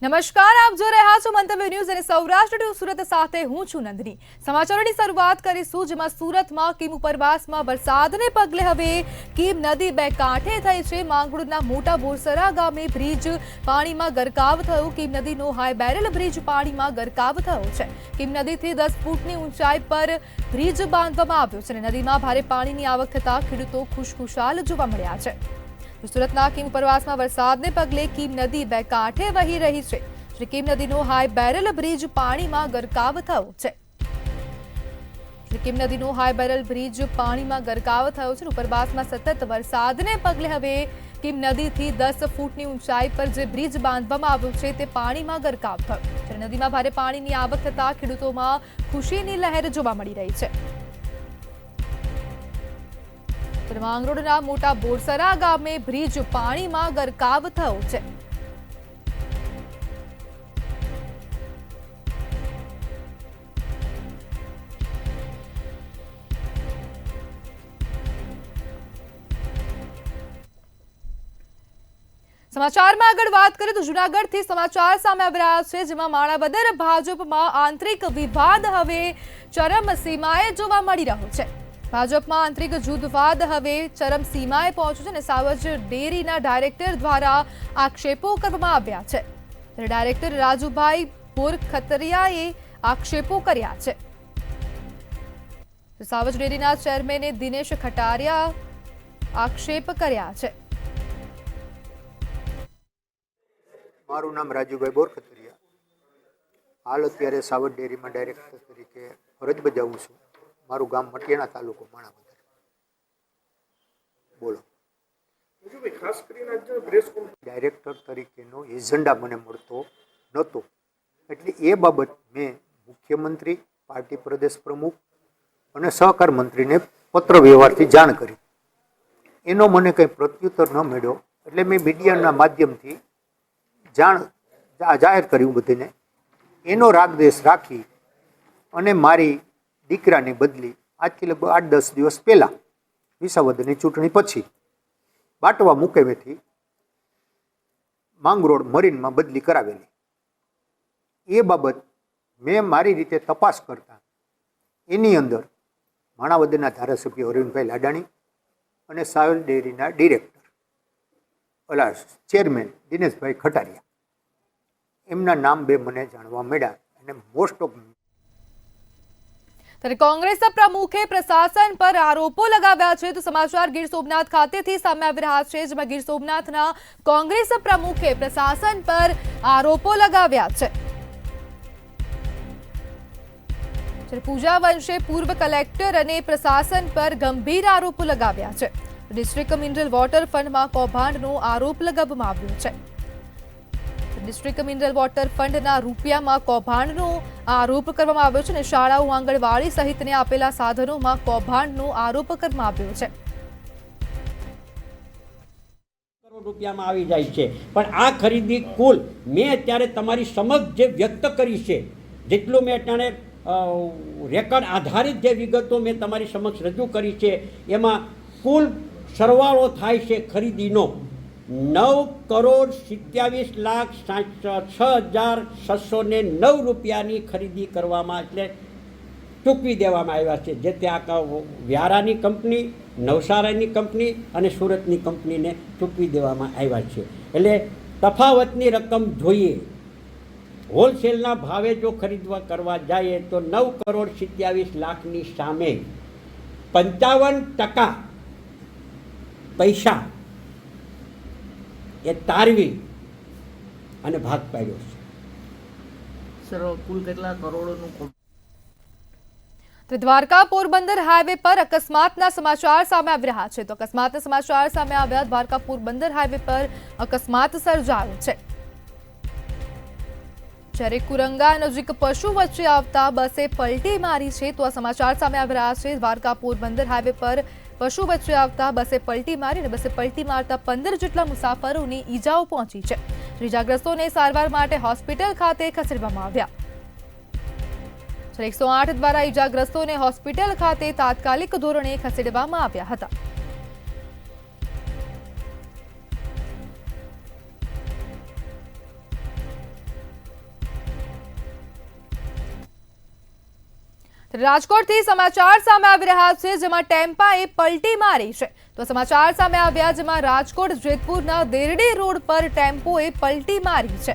નમસ્કાર, આપ જોઈ રહ્યા છો મંતવ્ય ન્યૂઝ અને સૌરાષ્ટ્ર ન્યૂઝ સુરત સાથે હું છું નંદની। સમાચારોની શરૂઆત કરીશું, જેમાં સુરતમાં કીમ ઉપરવાસમાં વરસાદને પગલે હવે કીમ નદી બે કાંઠે થઈ છે। માંગરોળના મોટા બોરસરા ગામે બ્રિજ પાણીમાં ગરકાવ થયો। કીમ નદીનો હાઈ બેરલ બ્રિજ પાણીમાં ગરકાવ થયો છે। કીમ નદીથી 10 ફૂટની ઊંચાઈ પર બ્રિજ બાંધવામાં આવ્યો છે અને નદીમાં ભારે પાણીની આવક થતા ખેડૂતો ખુશખુશાલ જોવા મળ્યા છે। સુરતના કીમ ઉપરવાસમાં વરસાદને પગલે કીમ નદી બે કાંઠે વહી રહી છે। શ્રી કીમ નદીનો હાઈ બેરલ બ્રિજ પાણીમાં ગરકાવ થયો છે। શ્રી કીમ નદીનો હાઈ બેરલ બ્રિજ પાણીમાં ગરકાવ થયો છે। ઉપરવાસમાં સતત વરસાદને પગલે હવે કીમ નદીથી 10 ફૂટની ઊંચાઈ પર જે બ્રિજ બાંધવામાં આવ્યો છે તે પાણીમાં ગરકાવ થયો છે। નદીમાં ભારે પાણીની આવક થતા ખેડૂતોમાં ખુશીની લહેર જોવા મળી રહી છે। માંગરોળના મોટા બોરસરા ગામે બ્રિજ પાણીમાં ગરકાવ થયો છે। સમાચારમાં આગળ વાત કરીએ તો જૂનાગઢથી સમાચાર સામે આવી રહ્યા છે, જેમાં માણાવદર ભાજપમાં આંતરિક વિવાદ હવે ચરમસીમાએ જોવા મળી રહ્યો છે। ભાજપમાં આંતરિક જૂથવાદ હવે ચરમસીમાએ પહોંચ્યો છે અને સાવજ ડેરીના ડાયરેક્ટર દ્વારા આક્ષેપો કરવામાં આવ્યા છે। ડાયરેક્ટર રાજુભાઈ બોરખતરિયાએ આક્ષેપો કર્યા છે। સાવજ ડેરીના ચેરમેને દિનેશ ખટારિયા આક્ષેપ કર્યા છે। મારું નામ રાજુભાઈ બોરખતરિયા, હાલ અત્યારે સાવજ ડેરીમાં ડાયરેક્ટર તરીકે ફરજ બજાવું છું। મારું ગામ મટિયાણા, તાલુકો માણાવદર। બોલો। ખાસ કરીને ડાયરેક્ટર તરીકેનો એજન્ડા મને મળતો નહોતો, એટલે એ બાબત મેં મુખ્યમંત્રી, પાર્ટી પ્રદેશ પ્રમુખ અને સહકાર મંત્રીને પત્ર વ્યવહારથી જાણ કરી। એનો મને કંઈ પ્રત્યુત્તર ન મળ્યો, એટલે મેં મીડિયાના માધ્યમથી જાહેર કર્યું બધાને। એનો રાગદ્વેષ રાખી અને મારી દીકરાની બદલી આજથી લગભગ 8-10 દિવસ પહેલાં વિસાવદરની ચૂંટણી પછી બાટવા મુકેમેથી માંગરોળ મરીનમાં બદલી કરાવેલી। એ બાબત મેં મારી રીતે તપાસ કરતા એની અંદર માણાવદરના ધારાસભ્ય અરવિંદભાઈ લાડાણી અને સાવજ ડેરીના ડિરેક્ટર ચેરમેન દિનેશભાઈ ખટારિયા, એમના નામ બે મને જાણવા મળ્યા અને મોસ્ટ ઓફ ત્યારે કોંગ્રેસ પ્રમુખે પ્રશાસન પર આરોપો લગાવ્યા છે। તો સમાચાર ગીર સોમનાથ ખાતેથી સામે આવી રહ્યા છે, જેમાં ગીર સોમનાથના કોંગ્રેસ પ્રમુખે પ્રશાસન પર આરોપો લગાવ્યા છે। પૂજા વંશે પૂર્વ કલેક્ટર અને પ્રશાસન પર ગંભીર આરોપો લગાવ્યા છે। ડિસ્ટ્રિક્ટ મિનરલ વોટર ફંડમાં કૌભાંડનો આરોપ લગાવવામાં આવ્યો છે। ડિસ્ટ્રિક્ટ મિનરલ વોટર ફંડના રૂપિયામાં કૌભાંડનો આરોપ કરવામાં આવ્યો છે અને શાળાઓ, આંગણવાડી સહિતને આપેલા સાધનોમાં કૌભાંડનો આરોપ કરવામાં આવ્યો છે। કરોડ રૂપિયામાં આવી જાય છે, પણ આ ખરીદી કુલ મેં અત્યારે તમારી સમક્ષ જે વ્યક્ત કરી છે, જેટલું મેં અત્યારે રેકર્ડ આધારિત જે વિગતો મેં તમારી સમક્ષ રજૂ કરી છે, એમાં કુલ સરવાળો થાય છે ખરીદીનો 9,27,06,609 રૂપિયાની ખરીદી કરવામાં, એટલે ચૂકવી દેવામાં આવ્યા છે। જે તે આ વ્યારાની કંપની, નવસારીની કંપની અને સુરતની કંપનીને ચૂકવી દેવામાં આવ્યા છે। એટલે તફાવતની રકમ જોઈએ, હોલસેલના ભાવે જો ખરીદવા કરવા જાય તો 9,27,00,000ની સામે 55% પૈસા એ તારવી અને ભાગ પાડ્યો છે। સર, કુલ કેટલા કરોડોનું? તો દ્વારકા પોરબંદર હાઈવે પર અકસ્માતના સમાચાર સામે આવી રહ્યા છે। તો અકસ્માતના સમાચાર સામે આવ્યા, દ્વારકા પોરબંદર હાઈવે પર અકસ્માત સર્જાયો છે, જ્યારે કુરંગા નજીક પશુ વચ્ચે આવતા બસે પલટી મારી છે। તો આ સમાચાર સામે આવી રહ્યા છે। દ્વારકા પોરબંદર હાઈવે પર પશુ વચ્ચે આવતા બસે પલટી મારી અને બસે પલટી મારતા 15 જેટલા મુસાફરોની ઈજાઓ પહોંચી છે। ઈજાગ્રસ્તોને સારવાર માટે હોસ્પિટલ ખાતે ખસેડવામાં આવ્યા। 108 દ્વારા ઈજાગ્રસ્તોને હોસ્પિટલ ખાતે તાત્કાલિક ધોરણે ખસેડવામાં આવ્યા હતા। રાજકોટથી સમાચાર સામે આવી રહ્યા છે, જેમાં ટેમ્પાએ પલટી મારી છે. તો સમાચાર સામે આવ્યા જેમાં રાજકોટ જેતપુરના દેરડી રોડ પર ટેમ્પોએ પલટી મારી છે.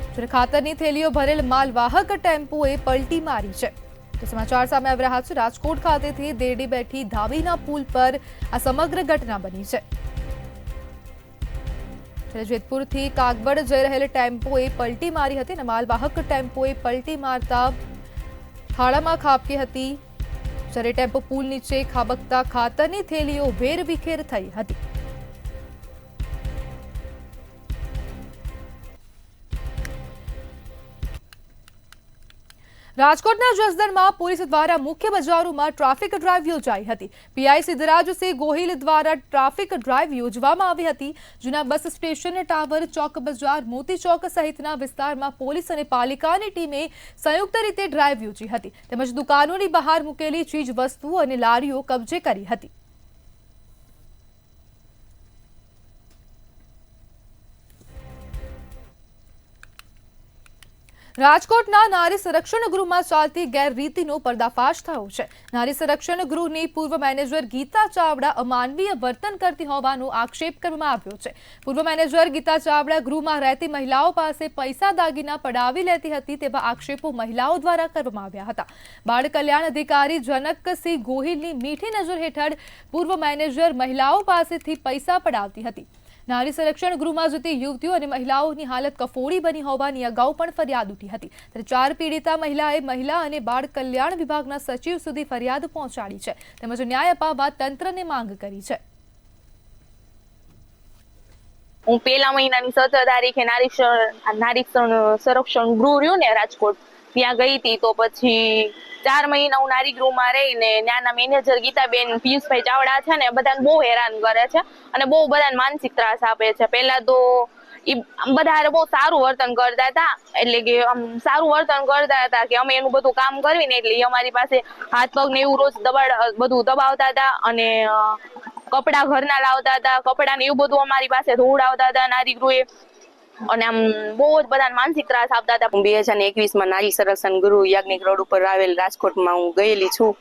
જ્યારે ખાતરની થેલીઓ ભરેલ માલવાહક ટેમ્પોએ પલટી મારી છે. તો સમાચાર સામે આવી રહ્યા છે, રાજકોટ ખાતેથી દેરડી બેઠી ધાબીના પુલ પર આ સમગ્ર ઘટના બની છે. જેતપુરથી કાગબડ જઈ રહેલ ટેમ્પોએ પલટી મારી હતી અને માલવાહક ટેમ્પોએ પલટી મારતા ખાડામાં ખાબકી હતી. જ્યારે ટેમ્પો પુલ નીચે ખાબકતા ખાતરની થેલીઓ વેરવિખેર થઈ હતી. રાજકોટના જસદણમાં પોલીસ દ્વારા મુખ્ય બજારોમાં ટ્રાફિક ડ્રાઈવ યોજાઈ હતી. પીઆઈ સિદ્ધરાજસિંહ ગોહિલ દ્વારા ટ્રાફિક ડ્રાઈવ યોજવામાં આવી હતી. જૂના બસ સ્ટેશન, ટાવર ચોક બજાર, મોતી ચોક સહિતના વિસ્તારમાં પોલીસ અને પાલિકાની ટીમે સંયુક્ત રીતે ડ્રાઈવ યોજી હતી. તેમજ દુકાનોની બહાર મૂકેલી ચીજ વસ્તુઓ અને લારીઓ કબજે કરી હતી. રાજકોટના નારી સંરક્ષણ ગૃહમાં ચાલતી ગેરરીતિનો પર્દાફાશ થયો છે. નારી સંરક્ષણ ગૃહની પૂર્વ મેનેજર ગીતા ચાવડા અમાનવીય વર્તન કરતી હોવાનો આક્ષેપ કરવામાં આવ્યો છે. પૂર્વ મેનેજર ગીતા ચાવડા ગૃહમાં રહેતી મહિલાઓ પાસે પૈસા દાગીના પડાવી લેતી હતી તેવા આક્ષેપો મહિલાઓ દ્વારા કરવામાં આવ્યા હતા. બાળ કલ્યાણ અધિકારી જનકસિંહ ગોહિલની મીઠી નજર હેઠળ પૂર્વ મેનેજર મહિલાઓ પાસેથી પૈસા પડાવતી હતી. નારી સંરક્ષણ ગૃહમાં જતી યુવતીઓ અને મહિલાઓની હાલત કફોડી બની હોવાની અગાઉ પણ ફરિયાદ ઉઠી હતી. ત્યારે 4 પીડિતા મહિલાએ મહિલા અને બાળ કલ્યાણ વિભાગના સચિવ સુધી ફરિયાદ પહોંચાડી છે. તેમજ ન્યાય અપાવવા તંત્રને માંગ કરી છે. હું પહેલા મહિનાની 17 તારીખે નારી સંરક્ષણ ગૃહ રહ્યું ને રાજકોટ, ત્યાં ગઈ હતી. તો પછી 4 મહિના હું નારી ગૃહમાં રહીને ત્યાંના મેનેજર ગીતાબેન પિયુષભાઈ ચાવડા છે ને બધાને બહુ હેરાન કરે છે અને બહુ બધાને માનસિક ત્રાસ આપે છે. પહેલા તો એ બધા બહુ સારું વર્તન કરતા હતા, એટલે કે સારું વર્તન કરતા હતા કે અમે એનું બધું કામ કરવી ને એટલે અમારી પાસે હાથ પગ ને એવું રોજ બધું દબાવતા હતા અને કપડા ઘરના લાવતા હતા, કપડા ને એવું બધું અમારી પાસે ધોવડાવતા હતા નારી ગૃહે અને આમ બહુ જ બધાને માનસિક ત્રાસ આપતા હતા. 2021માં નારી સંરક્ષણ ગૃહ યાજ્ઞિક રોડ ઉપર આવેલ રાજકોટમાં હું ગયેલી છું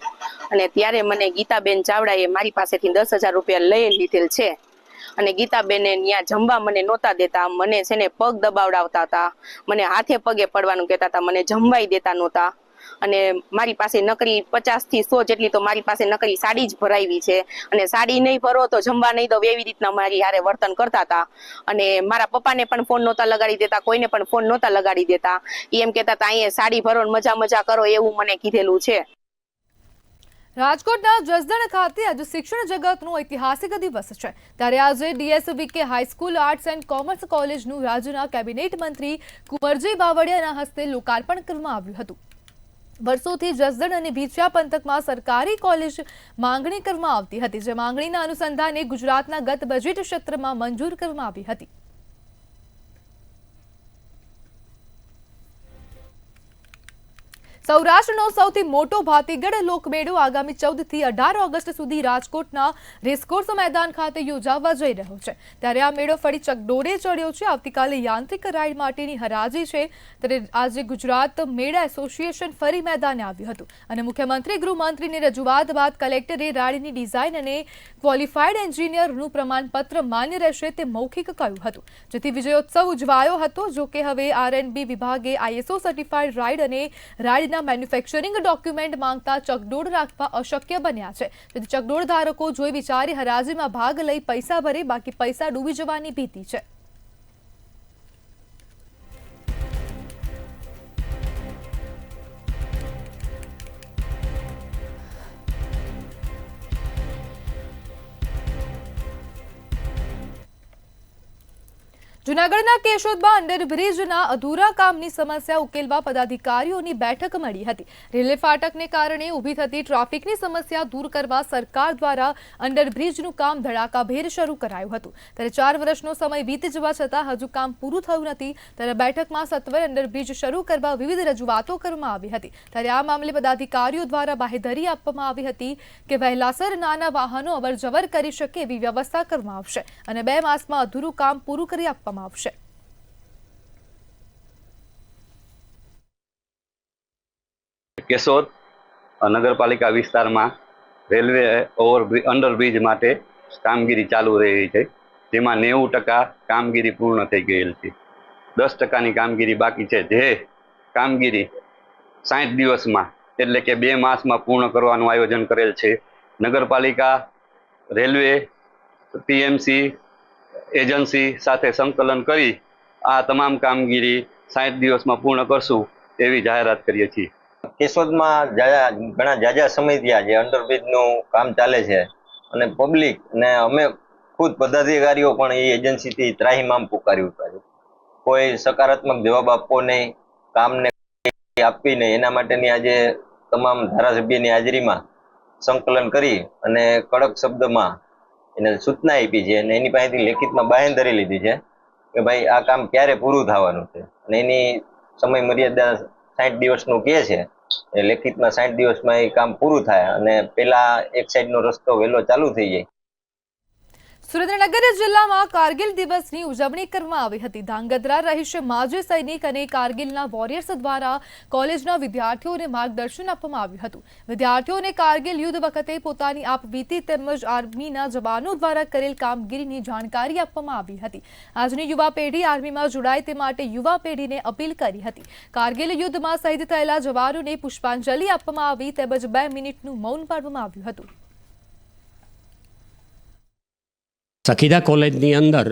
અને ત્યારે મને ગીતાબેન ચાવડાએ મારી પાસેથી 10,000 રૂપિયા લઈ લીધેલ છે અને ગીતાબેને ત્યાં જમવા મને નહોતા દેતા. મને છે ને પગ દબાવડાવતા હતા, મને હાથે પગે પડવાનું કહેતા હતા, મને જમવાય દેતા નહોતા અને મારી પાસે નકરી 50 થી 100 જેટલી તો મારી પાસે નકરી સાડી જ ભરાવી છે અને સાડી નહીં ભરો તો જમવા નહીં દો, એવી રીતના મારી હારે વર્તન કરતા હતા. અને મારા પપ્પાને પણ ફોન નહોતા લગાડી દેતા, કોઈને પણ ફોન નહોતા લગાડી દેતા. એમ કહેતા હતા અહીંયા સાડી ભરો ને મજા કરો, એવું મને કીધેલું છે. રાજકોટના જસદણ ખાતે આજે શિક્ષણ જગતનો ઐતિહાસિક દિવસ છે. ત્યારે આજે ડીએસવીકે હાઈસ્કૂલ આર્ટ્સ એન્ડ કોમર્સ કોલેજનું રાજ્યના કેબિનેટ મંત્રી કુંવરજી બાવળિયાના હસ્તે લોકાર્પણ કરવામાં આવ્યું હતું. વર્ષોથી જસદણ અને ભીંછિયા પંથકમાં સરકારી કોલેજ માંગણી કરવામાં આવતી હતી, જે માંગણીના અનુસંધાને ગુજરાતના ગત બજેટ ક્ષેત્રમાં મંજૂર કરવામાં આવી હતી. સૌરાષ્ટ્રનો સૌથી મોટો ભાતીગઢ લોકમેળો આગામી 14 થી 18 ઓગસ્ટ સુધી રાજકોટના રેસકોર્સ મેદાન ખાતે યોજાવા જઈ રહ્યો છે. ત્યારે આ મેળો ફરી ચકડોળે ચડ્યો છે. આવતીકાલે યાંત્રિક રાઈડ માટેની હરાજી છે. ત્યારે આજે ગુજરાત મેળા એસોસિએશન ફરી મેદાને આવ્યું હતું અને મુખ્યમંત્રી ગૃહમંત્રીની રજૂઆત બાદ કલેક્ટરે રાઈડની ડિઝાઇન અને ક્વોલિફાઈડ એન્જિનિયરનું પ્રમાણપત્ર માન્ય રહેશે તે મૌખિક કહ્યું હતું, જેથી વિજયોત્સવ ઉજવાયો હતો. જોકે હવે R&B વિભાગે ISO સર્ટિફાઈડ રાઈડ અને રાઈડના મેન્યુફેક્ચરિંગ ડોક્યુમેન્ટ માંગતા ચકડોળ રાખવા અશક્ય બન્યા છે. તેથી ચકડોળ ધારકો જોઈ વિચારી હરાજીમાં ભાગ લઈ પૈસા ભરે, બાકી પૈસા ડૂબી જવાની ભીતિ છે. જૂનાગઢના કેશોદમાં અંડરબ્રિજના અધૂરા કામની સમસ્યા ઉકેલવા પદાધિકારીઓની બેઠક મળી હતી. રેલવે ફાટકને કારણે ઊભી થતી ટ્રાફિકની સમસ્યા દૂર કરવા સરકાર દ્વારા અંડરબ્રિજનું કામ ધડાકાભેર શરૂ કરાયું હતું. ત્યારે 4 વર્ષનો સમય વીતી જવા છતાં હજુ કામ પૂરું થયું નથી. ત્યારે બેઠકમાં સત્વરે અંડરબ્રિજ શરૂ કરવા વિવિધ રજૂઆતો કરવામાં આવી હતી. ત્યારે આ મામલે પદાધિકારીઓ દ્વારા બાહેધરી આપવામાં આવી હતી કે વહેલાસર નાના વાહનો અવરજવર કરી શકે એવી વ્યવસ્થા કરવામાં આવશે અને 2 માસમાં અધૂરું કામ પૂરું કરી આપવામાં આવશે. કેશોદ નગરપાલિકા વિસ્તારમાં રેલવે અંડરબ્રિજ માટે કામગીરી ચાલુ રહી છે, જેમાં 90% કામગીરી પૂર્ણ થઈ ગયેલ છે. 10%ની કામગીરી બાકી છે. જે કામગીરી 60 દિવસમાં એટલે કે 2 માસમાં પૂર્ણ કરવાનું આયોજન કરેલ છે. નગરપાલિકા, રેલવે, ટીએમસી એજન્સી સાથે સંકલન કરી આ તમામ કામગીરી 60 દિવસમાં પૂર્ણ કરશું એવી જાહેરાત કરીએ છીએ. કેશોદમાં ઘણા જાજા સમય થયા જે અંડરબ્રિજનું કામ ચાલે છે અને પબ્લિક ને અમે ખુદ પદાધિકારીઓ પણ એ એજન્સીથી ત્રાહિમામ પુકાર્યું હતું. કોઈ સકારાત્મક જવાબ આપવો નહીં, કામને આપવી નહીં. એના માટેની આજે તમામ ધારાસભ્યની હાજરીમાં સંકલન કરી અને કડક શબ્દમાં એને સૂચના આપી છે અને એની પાસેથી લેખિતમાં બાંહેધરી લીધી છે કે ભાઈ આ કામ ક્યારે પૂરું થવાનું છે અને એની સમય મર્યાદા 60 દિવસનું કહે છે. લેખિતમાં 60 દિવસમાં એ કામ પૂરું થાય અને પેલા એક સાઈડનો રસ્તો વહેલો ચાલુ થઈ જાય. સુરેન્દ્રનગર જિલ્લામાં કારગિલ દિવસની ઉજવણી કરવામાં આવી હતી. ધાંગધ્રા રહીશ માજી સૈનિક અને કારગિલના વોરિયર્સ દ્વારા કોલેજના વિદ્યાર્થીઓને માર્ગદર્શન આપવામાં આવ્યું હતું. વિદ્યાર્થીઓને કારગિલ યુદ્ધ વખતે પોતાની આપવીતી તેમજ આર્મીના જવાનો દ્વારા કરેલ કામગીરીની જાણકારી આપવામાં આવી હતી. આજની યુવા પેઢી આર્મીમાં જોડાય તે માટે યુવા પેઢીને અપીલ કરી હતી. કારગિલ યુદ્ધમાં શહીદ થયેલા જવાનોને પુષ્પાંજલિ આપવામાં આવી તેમજ 2 મિનિટનું મૌન પાળવામાં આવ્યું હતું. સખીદા કોલેજની અંદર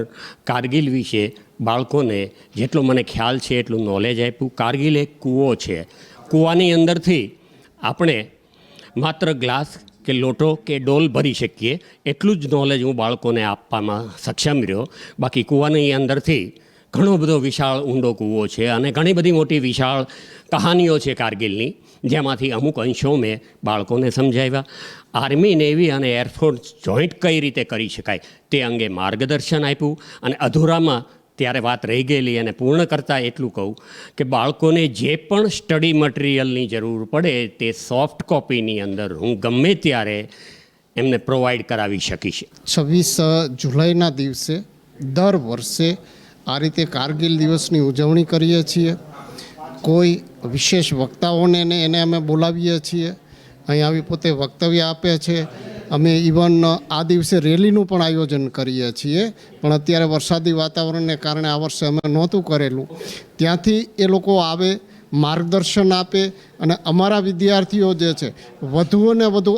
કારગિલ વિશે બાળકોને જેટલો મને ખ્યાલ છે એટલું નોલેજ આપ્યું. કારગિલ એક કૂવો છે. કૂવાની અંદરથી આપણે માત્ર ગ્લાસ કે લોટો કે ડોલ ભરી શકીએ એટલું જ નોલેજ હું બાળકોને આપવામાં સક્ષમ રહ્યો. બાકી કૂવાની અંદરથી ઘણો બધો વિશાળ ઊંડો કૂવો છે અને ઘણી બધી મોટી વિશાળ કહાનીઓ છે કારગિલની, જેમાંથી અમુક અંશો મેં બાળકોને સમજાવ્યા. આર્મી, નેવી અને એરફોર્સ જોઈન્ટ કઈ રીતે કરી શકાય તે અંગે માર્ગદર્શન આપ્યું અને અધૂરામાં ત્યારે વાત રહી ગયેલી અને પૂર્ણ કરતાં એટલું કહું કે બાળકોને જે પણ સ્ટડી મટીરિયલની જરૂર પડે તે સોફ્ટ કોપીની અંદર હું ગમે ત્યારે એમને પ્રોવાઈડ કરાવી શકીશ. 26 જુલાઈના દિવસે દર વર્ષે આ રીતે કારગિલ દિવસની ઉજવણી કરીએ છીએ. કોઈ વિશેષ વક્તાઓને એને અમે બોલાવીએ છીએ, અહીં આવી પોતે વક્તવ્ય આપે છે. અમે ઇવન આ દિવસે રેલીનું પણ આયોજન કરીએ છીએ, પણ અત્યારે વરસાદી વાતાવરણને કારણે આ વર્ષે અમે નહોતું કરેલું. ત્યાંથી એ લોકો આવે, માર્ગદર્શન આપે અને અમારા વિદ્યાર્થીઓ જે છે વધુને વધુ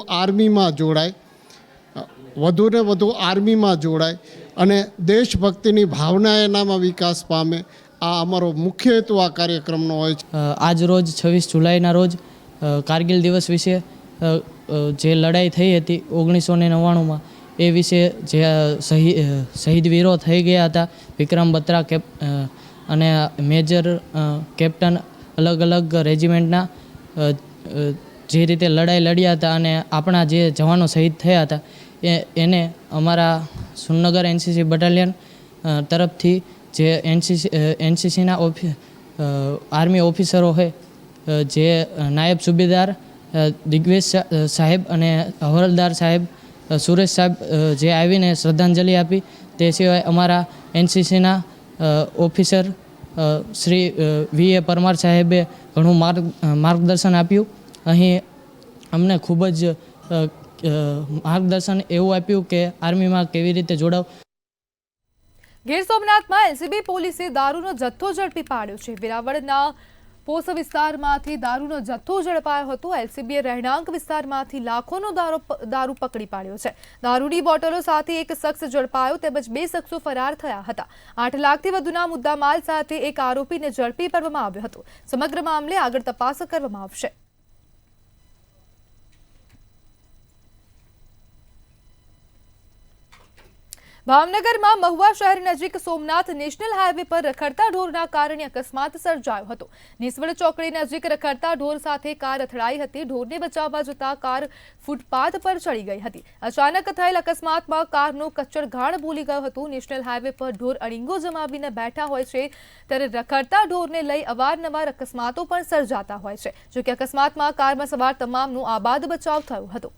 આર્મીમાં જોડાય અને દેશભક્તિની ભાવના એનામાં વિકાસ પામે. આ અમારો મુખ્ય હેતુ આ કાર્યક્રમનો હોય છે. આજ રોજ 26 જુલાઈના રોજ કારગિલ દિવસ વિશે જે લડાઈ થઈ હતી 1999માં એ વિશે જે શહીદ વીરો થઈ ગયા હતા, વિક્રમ બત્રા અને મેજર કેપ્ટન અલગ અલગ રેજિમેન્ટના જે રીતે લડાઈ લડ્યા હતા અને આપણા જે જવાનો શહીદ થયા હતા એને અમારા સુરનગર એનસીસી બટાલિયન તરફથી જે એનસીસીના આર્મી ઓફિસરો હોય, જે નાયબ સુબેદાર દિગ્વેશ સાહેબ અને હવલદાર સાહેબ સુરેશ સાહેબ જે આવીને શ્રદ્ધાંજલિ આપી. તે સિવાય અમારા એનસીસીના ઓફિસર શ્રી વી એ પરમાર સાહેબે ઘણું માર્ગદર્શન આપ્યું. અહીં અમને ખૂબ જ માર્ગદર્શન એવું આપ્યું કે આર્મીમાં કેવી રીતે જોડાવ. ગીર સોમનાથમાં એલસીબી પોલીસે દારૂનો જથ્થો ઝડપી પાડ્યો છે. વેરાવળના પોસ વિસ્તારમાંથી દારૂનો જથ્થો ઝડપાયો હતો. એલસીબીએ રહેણાંક વિસ્તારમાંથી લાખોનો દારૂ પકડી પાડ્યો છે. દારૂની બોટલો સાથે એક શખ્સ ઝડપાયો તેમજ 2 શખ્સો ફરાર થયા હતા. 8 લાખથી વધુના મુદ્દામાલ સાથે એક આરોપીને ઝડપી પાડવામાં આવ્યો હતો. સમગ્ર મામલે આગળ તપાસ કરવામાં આવશે. ભાવનગરમાં મહુવા શહેર નજીક સોમનાથ નેશનલ હાઈવે પર રખડતા ઢોરના કારણે અકસ્માત સર્જાયો હતો. નિસવડ ચોકડી નજીક રખડતા ઢોર સાથે કાર અથડાઈ હતી. ઢોરને બચાવવા જતા કાર ફૂટપાથ પર ચડી ગઈ હતી. અચાનક થયેલ અકસ્માતમાં કારનું કચ્ચરઘાણ ભૂલી ગયું હતું. નેશનલ હાઈવે પર ઢોર અડીંગો જમાવીને બેઠા હોય છે ત્યારે રખડતા ઢોરને લઈ અવારનવાર અકસ્માતો પણ સર્જાતા હોય છે. જોકે અકસ્માતમાં કારમાં સવાર તમામનો આબાદ બચાવ થયો હતો.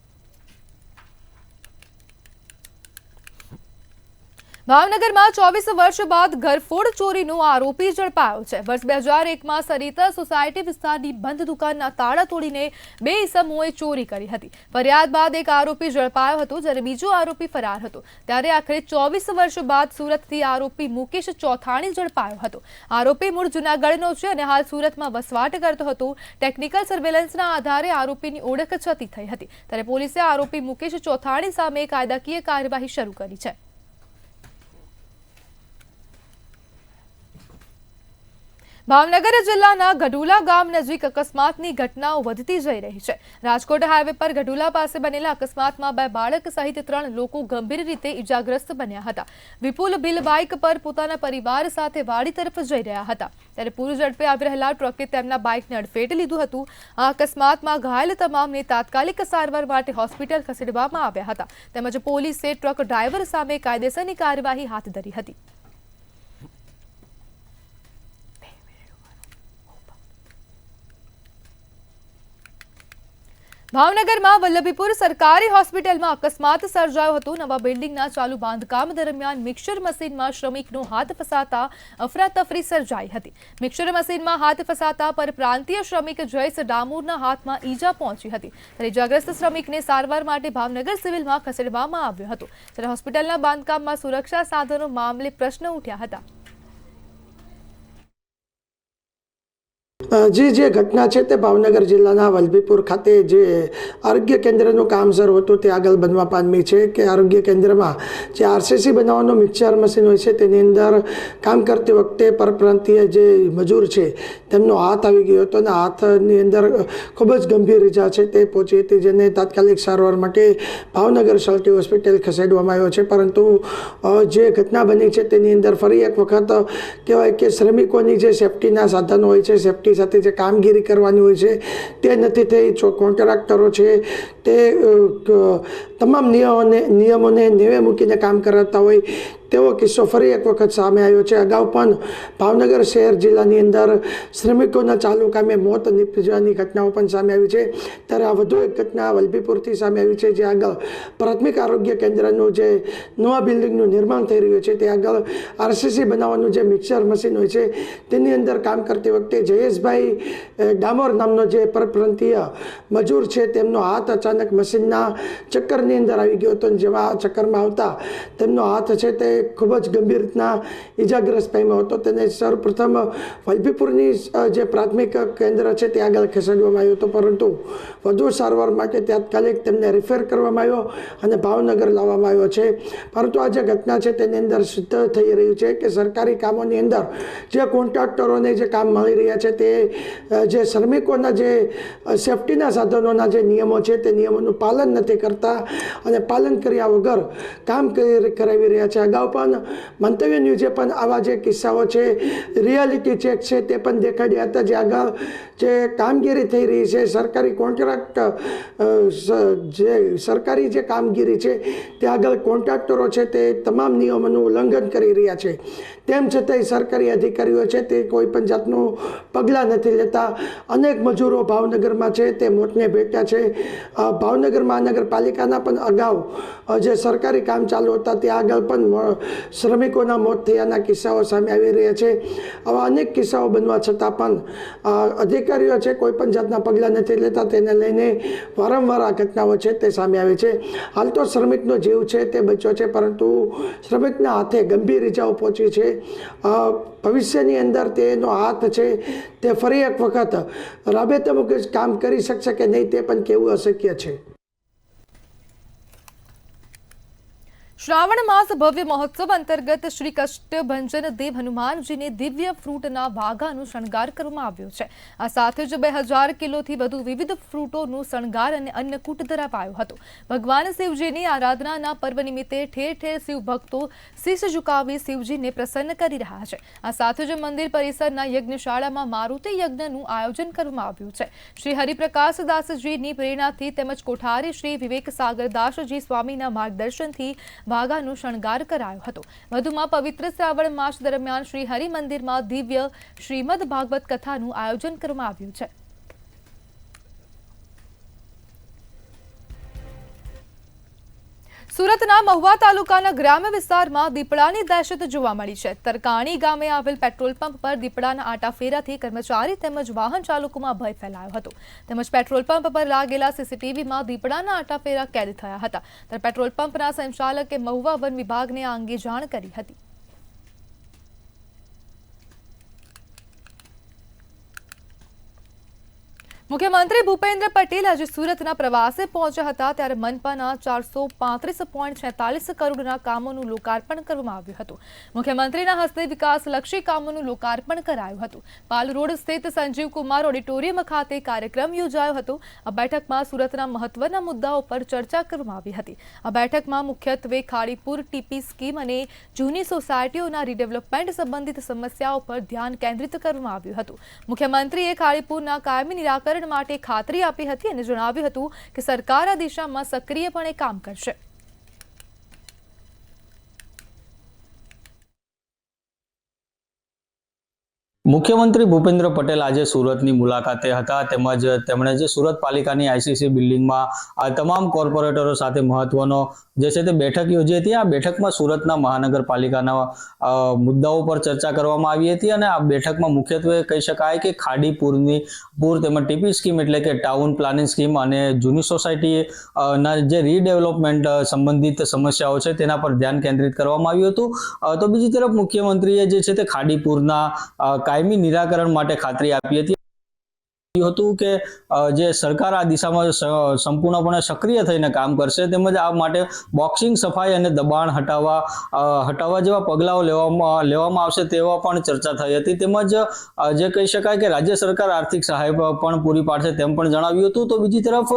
ભાવનગરમાં 24 વર્ષ બાદ ઘરફોડ ચોરીનો આરોપી ઝડપાયો છે. વર્ષ 2001માં સરિતા સોસાયટી વિસ્તારની બંધ દુકાનના તાળા તોડીને 2 ઇસમોએ ચોરી કરી હતી. ફરિયાદ બાદ એક આરોપી ઝડપાયો હતો, જ્યારે બીજો આરોપી ફરાર હતો. ત્યારે આખરે 24 વર્ષ બાદ સુરતથી આરોપી મુકેશ ચોથાણી ઝડપાયો હતો. આરોપી મૂળ જૂનાગઢનો છે અને હાલ સુરતમાં વસવાટ કરતો હતો. ટેકનિકલ સર્વેલન્સના આધારે આરોપીની ઓળખ છતી થઈ હતી. ત્યારે પોલીસે આરોપી મુકેશ ચોથાણી સામે કાયદાકીય કાર્યવાહી શરૂ કરી છે. ભાવનગર જિલ્લાના ગઢુલા ગામ નજીક અકસ્માતની ઘટનાઓ વધતી જઈ રહી છે. રાજકોટ હાઈવે પર ગઢુલા પાસે બનેલા અકસ્માતમાં 2 બાળક સહિત 3 લોકો ગંભીર રીતે ઇજાગ્રસ્ત બન્યા હતા. વિપુલ બિલ બાઇક પર પોતાના પરિવાર સાથે વાડી તરફ જઈ રહ્યા હતા, ત્યારે પૂર ઝડપે આવી રહેલા ટ્રકે તેમના બાઇકને અડફેટે લીધું હતું. આ અકસ્માતમાં ઘાયલ તમામને તાત્કાલિક સારવાર માટે હોસ્પિટલ ખસેડવામાં આવ્યા હતા. તેમજ પોલીસે ટ્રક ડ્રાઈવર સામે કાયદેસરની કાર્યવાહી હાથ ધરી હતી. ભાવનગરમાં વલ્લભીપુર સરકારી હોસ્પિટલમાં અકસ્માત સર્જાયો હતો. નવા બિલ્ડિંગના ચાલુ બાંધકામ દરમિયાન મિક્સર મશીનમાં શ્રમિકનો હાથ ફસાતા અફરાતફરી સર્જાઈ હતી. મિક્સર મશીનમાં હાથ ફસાતા પરપ્રાંતીય શ્રમિક જયેશ ડામોરના હાથમાં ઈજા પહોંચી હતી. ત્યારે ઇજાગ્રસ્ત શ્રમિકને સારવાર માટે ભાવનગર સિવિલમાં ખસેડવામાં આવ્યો હતો. ત્યારે હોસ્પિટલના બાંધકામમાં સુરક્ષા સાધનો મામલે પ્રશ્ન ઉઠ્યા હતા. જે ઘટના છે તે ભાવનગર જિલ્લાના વલ્લભીપુર ખાતે જે આરોગ્ય કેન્દ્રનું કામ શરૂ હતું તે આગળ બનવા પામી છે કે આરોગ્ય કેન્દ્રમાં જે આરસીસી બનાવવાનું મિક્સર મશીન હોય છે તેની અંદર કામ કરતી વખતે પરપ્રાંતીય જે મજૂર છે તેમનો હાથ આવી ગયો હતો અને હાથની અંદર ખૂબ જ ગંભીર ઇજા છે તે પહોંચી હતી, જેને તાત્કાલિક સારવાર માટે ભાવનગર સલટી હોસ્પિટલ ખસેડવામાં આવ્યો છે. પરંતુ જે ઘટના બની છે તેની અંદર ફરી એક વખત કહેવાય કે શ્રમિકોની જે સેફટીના સાધનો હોય છે, સેફટી સાથે જે કામગીરી કરવાની હોય છે તે નથી થઈ. કોન્ટ્રાક્ટરો છે તે તમામ નિયમોને નેવે મૂકીને કામ કરાવતા હોય તેવો કિસ્સો ફરી એક વખત સામે આવ્યો છે. અગાઉ પણ ભાવનગર શહેર જિલ્લાની અંદર શ્રમિકોના ચાલુ કામે મોત નીપજવાની ઘટનાઓ પણ સામે આવી છે. ત્યારે આ વધુ એક ઘટના વલ્લભીપુરથી સામે આવી છે, જે આગળ પ્રાથમિક આરોગ્ય કેન્દ્રનું જે નવા બિલ્ડિંગનું નિર્માણ થઈ રહ્યું છે તે આગળ આરસીસી બનાવવાનું જે મિક્સર મશીન હોય છે તેની અંદર કામ કરતી વખતે જયેશભાઈ ડામોર નામનો જે પરપ્રાંતીય મજૂર છે તેમનો હાથ અચાનક મશીનના ચક્કરની અંદર આવી ગયો હતો. જેમાં ચક્કરમાં આવતા તેમનો હાથ છે તે ખૂબ જ ગંભીર રીતના ઇજાગ્રસ્ત પામ્યો હતો. તેને સર્વપ્રથમ વલ્લભીપુરની જે પ્રાથમિક કેન્દ્ર છે તે આગળ ખસેડવામાં આવ્યો હતો, પરંતુ વધુ સારવાર માટે તાત્કાલિક તેમને રિફેર કરવામાં આવ્યો અને ભાવનગર લાવવામાં આવ્યો છે. પરંતુ આ જે ઘટના છે તેની અંદર સિદ્ધ થઈ રહ્યું છે કે સરકારી કામોની અંદર જે કોન્ટ્રાક્ટરોને જે કામ મળી રહ્યા છે તે જે શ્રમિકોના જે સેફટીના સાધનોના જે નિયમો છે તે નિયમોનું પાલન નથી કરતા અને પાલન કર્યા વગર કામ કરાવી રહ્યા છે. અગાઉ પણ મંતવ્ય ન્યૂઝે પણ આવા જે કિસ્સાઓ છે, રિયાલિટી ચેક છે તે પણ દેખાડ્યા હતા. જે આગળ જે કામગીરી થઈ રહી છે, સરકારી કોન્ટ્રાક્ટ જે સરકારી જે કામગીરી છે તે આગળ કોન્ટ્રાક્ટરો છે તે તમામ નિયમોનું ઉલ્લંઘન કરી રહ્યા છે. તેમ છતાંય સરકારી અધિકારીઓ છે તે કોઈ પણ જાતનું પગલાં નથી લેતા. અનેક મજૂરો ભાવનગરમાં છે તે મોતને ભેટ્યા છે. ભાવનગર મહાનગરપાલિકાના પણ અગાઉ જે સરકારી કામ ચાલુ હતા તે આગળ પણ શ્રમિકોના મોત થયાના કિસ્સાઓ સામે આવી રહ્યા છે. આવા અનેક કિસ્સાઓ બનવા છતાં પણ અધિકારીઓ છે કોઈ પણ જાતના પગલાં નથી લેતા. તેને લઈને વારંવાર આ ઘટનાઓ છે તે સામે આવે છે. હાલ તો શ્રમિકનો જીવ છે તે બચ્યો છે, પરંતુ શ્રમિકના હાથે ગંભીર ઇજાઓ પહોંચી છે. ભવિષ્યની અંદર તેનો હાથ છે તે ફરી એક વખત રાબેતા મૂકી કામ કરી શકશે કે નહીં તે પણ કહેવું અશક્ય છે. શ્રાવણ માસ ભવ્ય મહોત્સવ અંતર્ગત શ્રી કષ્ટભંજન દેવ હનુમાનજીને દિવ્ય ફ્રૂટના વાઘાનું શણગાર કરવામાં આવ્યો છે. આ સાથે જ 2000 કિલોથી વધુ વિવિધ ફ્રૂટોનું શણગાર અને અન્નકૂટ ધરાવાયો હતો. ભગવાન શિવજીની આરાધનાના પર્વ નિમિત્તે ઠેર ઠેર શિવ ભક્તો શીશ ઝુકાવી શિવજીને પ્રસન્ન કરી રહ્યા છે. આ સાથે જ મંદિર પરિસરના યજ્ઞશાળામાં મારુતિ યજ્ઞનું આયોજન કરવામાં આવ્યું છે. શ્રી હરિપ્રકાશદાસજીની પ્રેરણાથી તેમજ કોઠારી શ્રી વિવેક સાગરદાસજી સ્વામીના માર્ગદર્શનથી વાઘાનો શણગાર કરાયો હતો. વધુમાં પવિત્ર શ્રાવણ માસ દરમિયાન શ્રી હરિ મંદિરમાં દિવ્ય શ્રીમદ ભાગવત કથાનું આયોજન કરવામાં આવ્યું છે. સુરતના મહુવા તાલુકાના ગ્રામ્ય વિસ્તારમાં દીપડાની દહેશત જોવા મળી છે. તરકાણી ગામે આવેલ પેટ્રોલ પંપ પર દીપડાના આટાફેરાથી કર્મચારી તેમજ વાહન ચાલકોમાં ભય ફેલાયો હતો. તેમજ પેટ્રોલ પંપ પર લાગેલા સીસીટીવીમાં દીપડાના આટાફેરા કેદ થયા હતા. ત્યારે પેટ્રોલ પંપના સંચાલકે મહુવા વન વિભાગને આ અંગે જાણ કરી હતી. મુખ્યમંત્રી ભૂપેન્દ્ર પટેલ આજે સુરતના પ્રવાસે પહોંચ્યા હતા. ત્યારે મનપાના 435.46 કરોડના કામોનું લોકાર્પણ કરવામાં આવ્યું હતું. મુખ્યમંત્રીના હસ્તે વિકાસલક્ષી કામોનું લોકાર્પણ કરાયું હતું. પાલ રોડ સ્થિત સંજીવ કુમાર ઓડિટોરિયમ ખાતે કાર્યક્રમ યોજાયો હતો. આ બેઠકમાં સુરતના મહત્વના મુદ્દાઓ પર ચર્ચા કરવામાં આવી હતી. આ બેઠકમાં મુખ્યત્વે ખાડીપુર ટીપી સ્કીમ અને જૂની સોસાયટીઓના રીડેવલપમેન્ટ સંબંધિત સમસ્યાઓ પર ધ્યાન કેન્દ્રિત કરવામાં આવ્યું હતું. મુખ્યમંત્રીએ ખાડીપુરના કાયમી નિરાકરણ માટે ખાતરી આપી હતી અને જણાવ્યું હતું કે સરકાર આ દિશામાં સક્રિયપણે કામ કરશે. મુખ્યમંત્રી ભૂપેન્દ્ર પટેલ આજે સુરતની મુલાકાતે હતા. તેમજ તેમણે જે સુરત પાલિકાની આઈસીસી બિલ્ડિંગમાં તમામ કોર્પોરેટરો સાથે મહત્વનો જે છે તે બેઠક યોજી હતી. આ બેઠકમાં સુરતના મહાનગરપાલિકાના મુદ્દાઓ પર ચર્ચા કરવામાં આવી હતી અને આ બેઠકમાં મુખ્યત્વે કહી શકાય કે ખાડીપુરની તેમજ ટીપી સ્કીમ એટલે કે ટાઉન પ્લાનિંગ સ્કીમ અને જૂની સોસાયટીના જે રીડેવલપમેન્ટ સંબંધિત સમસ્યાઓ છે તેના પર ધ્યાન કેન્દ્રિત કરવામાં આવ્યું હતું. તો બીજી તરફ મુખ્યમંત્રીએ જે છે તે ખાડીપુરના કાયમી નિરાકરણ માટે ખાતરી આપી હતી હતું કે જે સરકાર આ દિશામાં સંપૂર્ણપણે સક્રિય થઈને કામ કરશે. તેમજ આ માટે બોક્સિંગ સફાઈ અને દબાણ હટાવવા જેવા પગલાઓ લેવામાં આવશે તેવા પણ ચર્ચા થઈ હતી. તેમજ જે કહી શકાય કે રાજ્ય સરકાર આર્થિક સહાય પણ પૂરી પાડશે તેમ પણ જણાવ્યું હતું. તો બીજી તરફ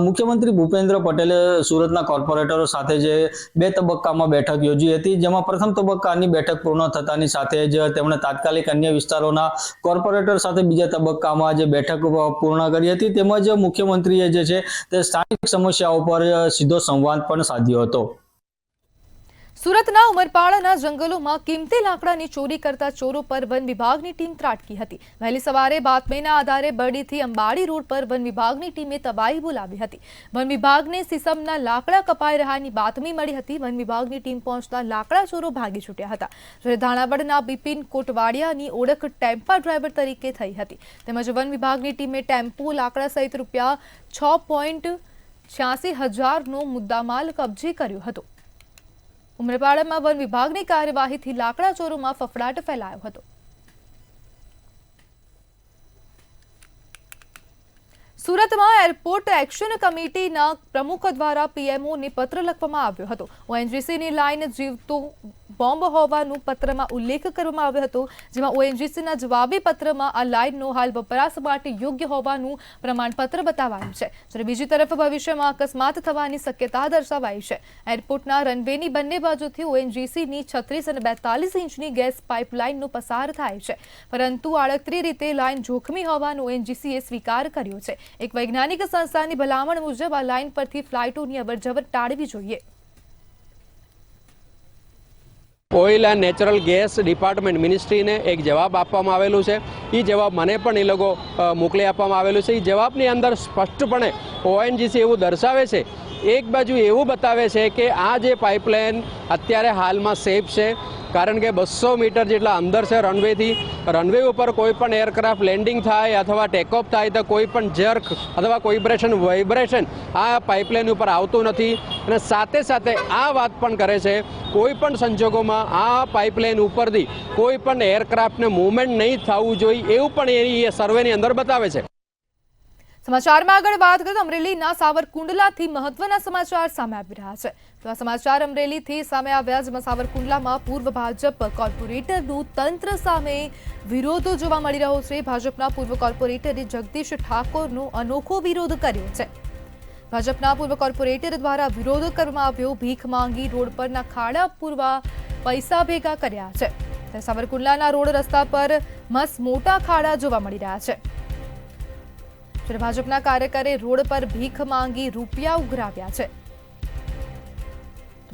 મુખ્યમંત્રી ભૂપેન્દ્ર પટેલે સુરતના કોર્પોરેટરો સાથે જે 2 તબક્કામાં બેઠક યોજી હતી, જેમાં પ્રથમ તબક્કાની બેઠક પૂર્ણ થતાની સાથે જ તેમણે તાત્કાલિક અન્ય વિસ્તારોના કોર્પોરેટર સાથે બીજા તબક્કામાં જે બેઠક પૂર્ણ કરી હતી. તેમજ મુખ્યમંત્રીએ જે છે તે સ્થાનિક સમસ્યાઓ પર સીધો સંવાદ પણ સાધ્યો હતો. સુરતના ઉમરપાડાના જંગલોમાં કિંમતી લાકડાની ચોરી કરતા ચોરો પર વન વિભાગની ટીમ ત્રાટકી હતી. વહેલી સવારે બાતમીના આધારે બરડીથી અંબાડી રોડ પર વન વિભાગની ટીમે તબાહી બોલાવી હતી. વન વિભાગને સીસમના લાકડા કપાઈ રહ્યાની બાતમી મળી હતી. વન વિભાગની ટીમ પહોંચતા લાકડા ચોરો ભાગી છૂટ્યા હતા. જ્યારે ધાણાવડના બિપિન કોટવાડિયાની ઓળખ ટેમ્પા ડ્રાઈવર તરીકે થઈ હતી. તેમજ વન વિભાગની ટીમે ટેમ્પો, લાકડા સહિત ₹6.86,000નો મુદ્દામાલ કબજે કર્યો હતો. ઉમરપાડામાં વન વિભાગની કાર્યવાહીથી લાકડા ચોરોમાં ફફડાટ ફેલાયો હતો. સુરતમાં એરપોર્ટ એક્શન કમિટીના પ્રમુખ દ્વારા પીએમઓને પત્ર લખવામાં આવ્યો હતો. ઓએનજીસીની લાઇન જીવતો બોમ્બ હોવાનું પત્રમાં ઉલ્લેખ કરવામાં આવ્યો હતો, જેમાં ઓએનજીસીના જવાબી પત્રમાં આ લાઇનનો હાલ વપરાશ માટે યોગ્ય હોવાનું પ્રમાણપત્ર બતાવાયું છે. જ્યારે બીજી તરફ ભવિષ્યમાં અકસ્માત થવાની શક્યતા દર્શાવાઈ છે. એરપોર્ટના રનવેની બંને બાજુથી ઓએનજીસીની 36 અને 42 ઇંચની ગેસ પાઇપલાઇનનો પસાર થાય છે, પરંતુ આડકતરી રીતે લાઇન જોખમી હોવાનું ઓએનજીસીએ સ્વીકાર કર્યો છે. એક વૈજ્ઞાનિક સંસ્થાની ભલામણ મુજબ આ લાઇન પરથી ફ્લાઇટોની અવરજવર ટાળવી જોઈએ. Oil and natural gas department મિનિસ્ટ્રીને એક જવાબ આપવામાં આવેલું છે. એ જવાબ મને પણ એ લોકો મોકલી આપવામાં આવેલું છે. એ જવાબની અંદર સ્પષ્ટપણે ઓએનજીસી એવું દર્શાવે છે, એક બાજુ એવું બતાવે છે કે આ જે પાઇપલાઇન અત્યારે હાલમાં સેફ છે, કારણ કે 200 મીટર જેટલા અંદર છે રનવેથી. રનવે ઉપર કોઈ પણ એરક્રાફ્ટ લેન્ડિંગ થાય અથવા ટેકઓફ થાય તો કોઈ પણ જર્ક અથવા કોઈ વાઇબ્રેશન આ પાઇપલાઇન ઉપર આવતું નથી. અને સાથે સાથે આ વાત પણ કરે છે, કોઈ પણ સંજોગોમાં આ પાઇપલાઇન ઉપરથી કોઈ પણ એરક્રાફ્ટને મૂવમેન્ટ નહીં થવું જોઈએ એવું પણ એ સર્વેની અંદર બતાવે છે. સમાચારમાં આગળ વાત કરીએ તો અમરેલીના સાવરકુંડલાથી મહત્વના સમાચાર સામે આવી રહ્યા છે. તો આ સમાચાર અમરેલીથી સામે આવ્યા, જેમાં સાવરકુંડલામાં પૂર્વ ભાજપ કોર્પોરેટરનું તંત્ર સામે વિરોધ જોવા મળી રહ્યો છે. ભાજપના પૂર્વ કોર્પોરેટરે જગદીશ ઠાકોરનો અનોખો વિરોધ કર્યો છે. ભાજપના પૂર્વ કોર્પોરેટર દ્વારા વિરોધ કરવામાં આવ્યો. ભીખ માંગી રોડ પરના ખાડા પૂરવા પૈસા ભેગા કર્યા છે. સાવરકુંડલાના રોડ રસ્તા પર મસ્ત મોટા ખાડા જોવા મળી રહ્યા છે. જ્યારે ભાજપના કાર્યકરે રોડ પર ભીખ માંગી રૂપિયા ઉઘરાવ્યા છે.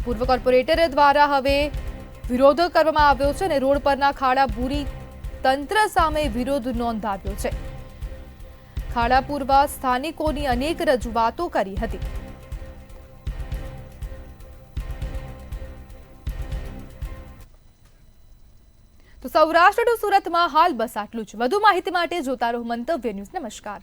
પૂર્વ કોર્પોરેટર દ્વારા હવે વિરોધ કરવામાં આવ્યો છે અને રોડ પરના ખાડા પૂરી તંત્ર સામે વિરોધ નોંધાવ્યો છે. ખાડા પૂરવા સ્થાનિકોની અનેક રજૂઆતો કરી હતી. તો સૌરાષ્ટ્ર ટુ સુરતમાં હાલ બસ આટલું જ. વધુ માહિતી માટે જોતા રહો મંતવ્ય ન્યૂઝ. નમસ્કાર.